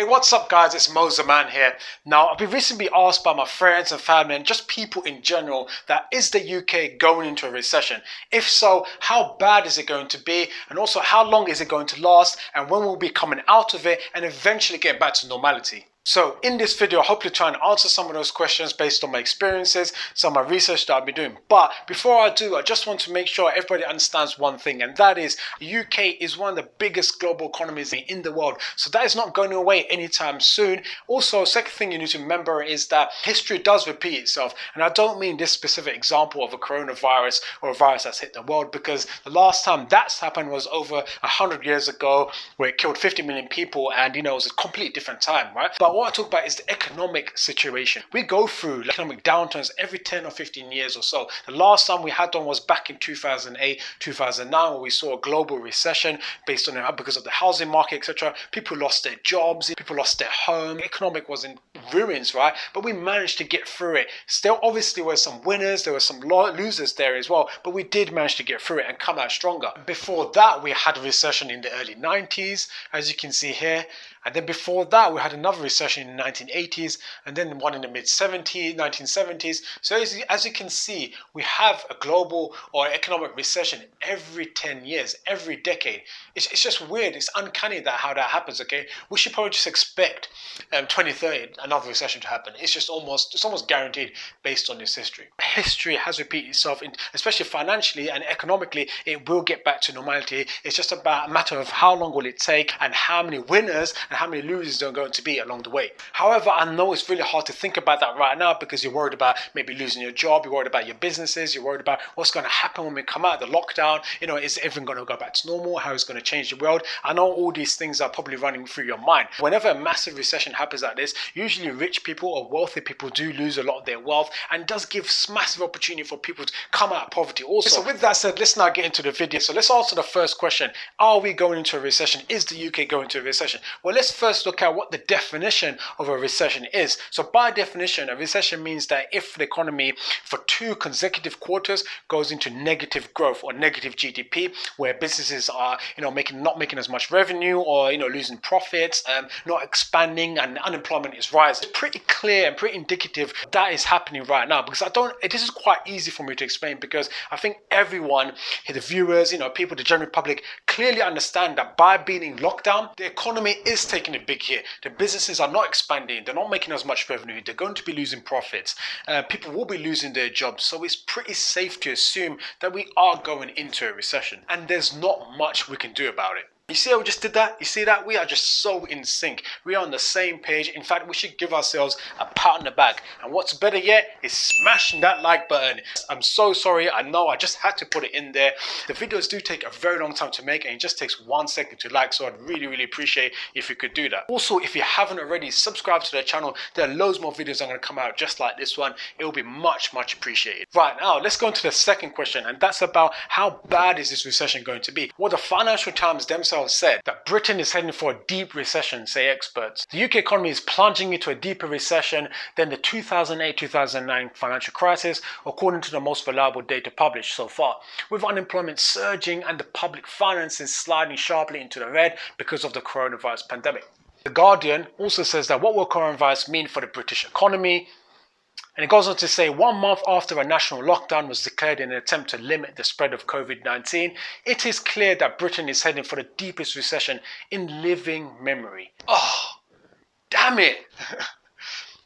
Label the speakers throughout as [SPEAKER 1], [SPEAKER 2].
[SPEAKER 1] Hey, what's up guys, it's Mo the Man here. Now, I've been recently asked by my friends and family and just people in general that is the UK going into a recession? If so, how bad is it going to be? And also, how long is it going to last? And when will we be coming out of it and eventually get back to normality? So in this video, I hope to try and answer some of those questions based on my experiences, some of my research that I've been doing. But before I do, I just want to make sure everybody understands one thing, and that is the UK is one of the biggest global economies in the world. So that is not going away anytime soon. Also, second thing you need to remember is that history does repeat itself. And I don't mean this specific example of a coronavirus or a virus that's hit the world, because the last time that's happened was over 100 years ago, where it killed 50 million people, and it was a completely different time, right? But what I talk about is the economic situation. We go through economic downturns every 10 or 15 years or so. The last time we had one was back in 2008, 2009, where we saw a global recession based on because of the housing market, etc. People lost their jobs, people lost their home. The economic was in ruins, right? But we managed to get through it. Still, obviously, there were some winners, there were some losers there as well, but we did manage to get through it and come out stronger. Before that, we had a recession in the early 90s, as you can see here. And then before that, we had another recession in the 1980s, and then one in the mid-70s, 1970s. So as you can see, we have a global or economic recession every 10 years, every decade. It's just weird. It's uncanny how that happens, okay? We should probably just expect 2030, another recession to happen. It's almost guaranteed based on this history. History has repeated itself, especially financially and economically. It will get back to normality. It's just about a matter of how long will it take and how many winners and how many losers there are going to be along the way. However, I know it's really hard to think about that right now because you're worried about maybe losing your job, you're worried about your businesses, you're worried about what's going to happen when we come out of the lockdown. Is everything going to go back to normal? How is it going to change the world? I know all these things are probably running through your mind. Whenever a massive recession happens like this, usually rich people or wealthy people do lose a lot of their wealth, and it does give massive opportunity for people to come out of poverty also. So with that said, let's now get into the video. So let's answer the first question. Are we going into a recession? Is the UK going into a recession? Well, let's first look at what the definition of a recession is. So by definition, a recession means that if the economy for 2 consecutive quarters goes into negative growth or negative GDP, where businesses are not making as much revenue, or losing profits, not expanding, and unemployment is rising. It's pretty clear and pretty indicative that is happening right now, because this is quite easy for me to explain, because I think everyone, the viewers, people, the general public, clearly understand that by being in lockdown, the economy is taking a big hit. The businesses are not expanding, they're not making as much revenue, they're going to be losing profits, people will be losing their jobs. So it's pretty safe to assume that we are going into a recession, and there's not much we can do about it. You see how we just did that? You see that? We are just so in sync. We are on the same page. In fact, we should give ourselves a pat on the back. And what's better yet is smashing that like button. I'm so sorry. I know I just had to put it in there. The videos do take a very long time to make, and it just takes 1 second to like. So I'd really, really appreciate if you could do that. Also, if you haven't already, subscribe to the channel. There are loads more videos I'm going to come out just like this one. It will be much, much appreciated. Right, now let's go into the second question, and that's about how bad is this recession going to be? Well, the Financial Times themselves said that Britain is heading for a deep recession, say experts. The UK economy is plunging into a deeper recession than the 2008-2009 financial crisis, according to the most reliable data published so far, with unemployment surging and the public finances sliding sharply into the red because of the coronavirus pandemic. The Guardian also says that what will coronavirus mean for the British economy? And it goes on to say, 1 month after a national lockdown was declared in an attempt to limit the spread of COVID-19, it is clear that Britain is heading for the deepest recession in living memory. Oh, damn it.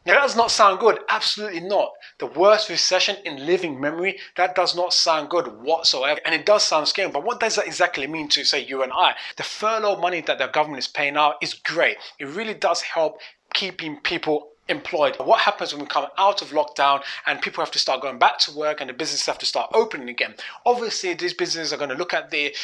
[SPEAKER 1] Now, that does not sound good. Absolutely not. The worst recession in living memory, that does not sound good whatsoever. And it does sound scary, but what does that exactly mean to, say, you and I? The furlough money that the government is paying out is great. It really does help keeping people employed. What happens when we come out of lockdown and people have to start going back to work and the businesses have to start opening again? Obviously, these businesses are going to look at the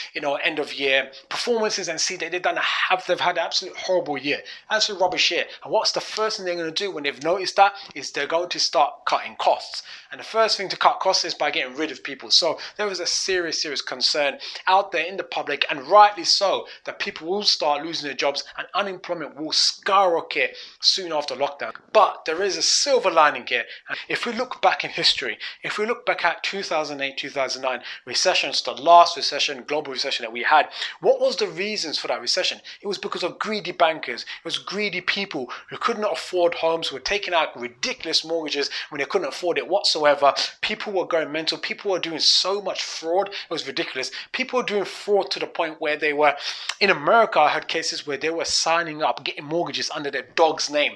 [SPEAKER 1] end of year performances and see that they've had an absolute horrible year, absolute rubbish year. And what's the first thing they're going to do when they've noticed that is they're going to start cutting costs. And the first thing to cut costs is by getting rid of people. So there is a serious concern out there in the public, and rightly so, that people will start losing their jobs and unemployment will skyrocket soon after lockdown. But there is a silver lining here. If we look back in history, if we look back at 2008, 2009 recessions, the last recession, global recession that we had, what was the reasons for that recession? It was because of greedy bankers. It was greedy people who could not afford homes, who were taking out ridiculous mortgages when they couldn't afford it whatsoever. People were going mental. People were doing so much fraud. It was ridiculous. People were doing fraud to the point where they were, in America, I heard cases where they were signing up, getting mortgages under their dog's name.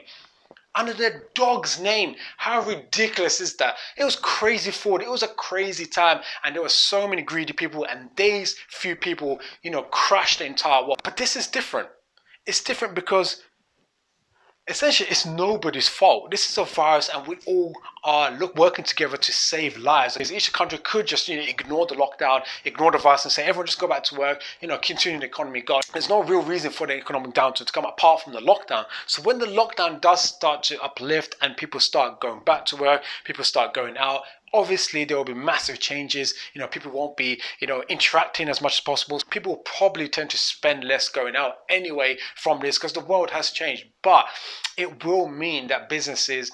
[SPEAKER 1] Under their dog's name. How ridiculous is that? It was crazy fraud. It was a crazy time, and there were so many greedy people, and these few people, crashed the entire world. But this is different. It's different because essentially it's nobody's fault. This is a virus, and we all are working together to save lives. Because each country could just ignore the lockdown, ignore the virus, and say everyone just go back to work, continue the economy going. There's no real reason for the economic downturn to come apart from the lockdown. So when the lockdown does start to uplift and people start going back to work, people start going out, obviously there will be massive changes. People won't be interacting as much as possible. People will probably tend to spend less going out anyway from this, because the world has changed. But it will mean that businesses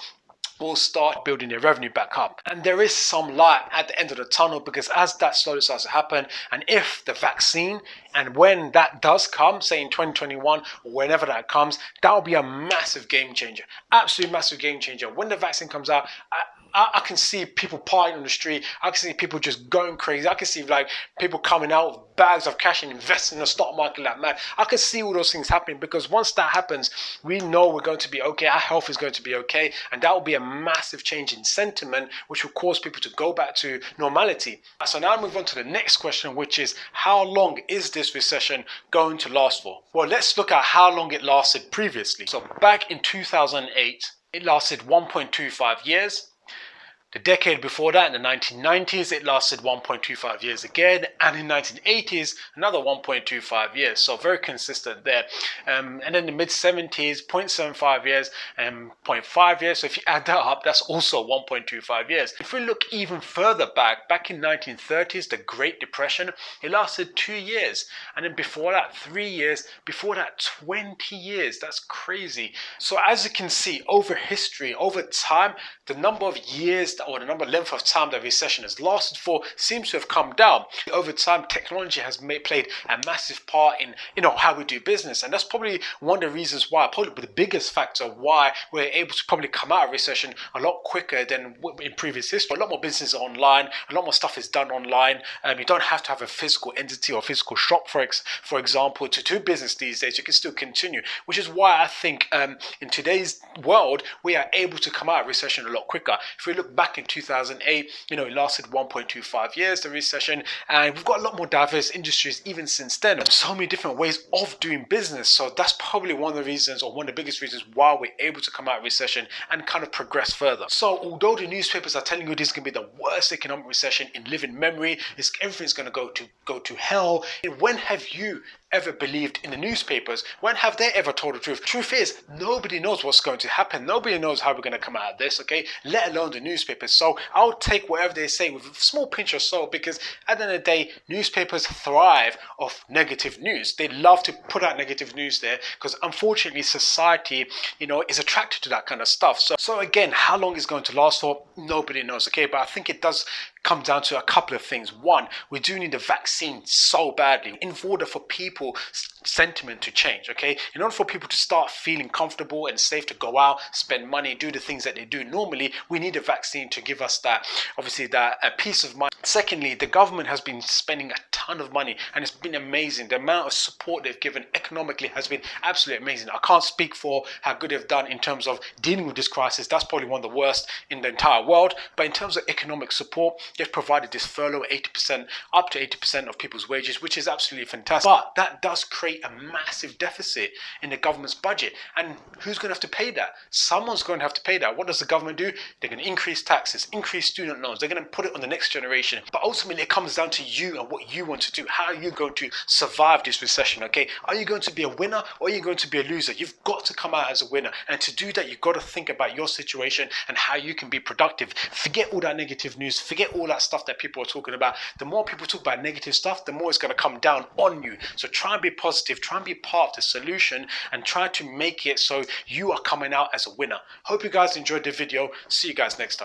[SPEAKER 1] will start building their revenue back up. And there is some light at the end of the tunnel, because as that slowly starts to happen, and if the vaccine, and when that does come, say in 2021 or whenever that comes, that will be a massive game changer. Absolutely massive game changer. When the vaccine comes out, I can see people partying on the street. I can see people just going crazy. I can see people coming out with bags of cash and investing in the stock market like mad. I can see all those things happening, because once that happens, we know we're going to be okay. Our health is going to be okay, and that will be a massive change in sentiment, which will cause people to go back to normality. So now I move on to the next question, which is, how long is this recession going to last for? Well, let's look at how long it lasted previously. So back in 2008, it lasted 1.25 years. The decade before that, in the 1990s, it lasted 1.25 years again, and in 1980s, another 1.25 years. So very consistent there. And then the mid-70s, 0.75 years and 0.5 years. So if you add that up, that's also 1.25 years. If we look even further back in 1930s, the Great Depression, it lasted 2 years. And then before that, 3 years. Before that, 20 years. That's crazy. So as you can see, over history, over time, the number of years or the length of time that recession has lasted for seems to have come down. Over time, technology has played a massive part in how we do business, and that's probably one of the reasons why, probably the biggest factor why we're able to probably come out of recession a lot quicker than in previous history. A lot more business is online, a lot more stuff is done online. You don't have to have a physical entity or physical shop, for example, to do business these days. You can still continue, which is why I think in today's world we are able to come out of recession a lot quicker. If we look back in 2008, it lasted 1.25 years, the recession, and we've got a lot more diverse industries even since then. There's so many different ways of doing business. So that's probably one of the reasons, or one of the biggest reasons, why we're able to come out of recession and kind of progress further. So although the newspapers are telling you this is going to be the worst economic recession in living memory, everything's going to go to hell, when have you ever believed in the newspapers? When have they ever told the truth? Truth is, nobody knows what's going to happen. Nobody knows how we're going to come out of this, okay? Let alone the newspapers. So I'll take whatever they say with a small pinch of salt, because at the end of the day, newspapers thrive off negative news. They love to put out negative news there, because unfortunately society, is attracted to that kind of stuff. So again, how long it's going to last for, nobody knows, okay? But I think it does come down to a couple of things. One, we do need a vaccine so badly in order for people's sentiment to change, okay? In order for people to start feeling comfortable and safe to go out, spend money, do the things that they do normally, we need a vaccine to give us that, obviously, that peace of mind. Secondly, the government has been spending a ton of money, and it's been amazing. The amount of support they've given economically has been absolutely amazing. I can't speak for how good they've done in terms of dealing with this crisis. That's probably one of the worst in the entire world. But in terms of economic support, they've provided this furlough 80%, up to 80% of people's wages, which is absolutely fantastic. But that does create a massive deficit in the government's budget. And who's going to have to pay that? Someone's going to have to pay that. What does the government do? They're going to increase taxes, increase student loans. They're going to put it on the next generation. recession. But ultimately, it comes down to you and what you want to do. How are you going to survive this recession, okay? Are you going to be a winner or are you going to be a loser? You've got to come out as a winner. And to do that, you've got to think about your situation and how you can be productive. Forget all that negative news. Forget all that stuff that people are talking about. The more people talk about negative stuff, the more it's going to come down on you. So try and be positive. Try and be part of the solution and try to make it so you are coming out as a winner. Hope you guys enjoyed the video. See you guys next time.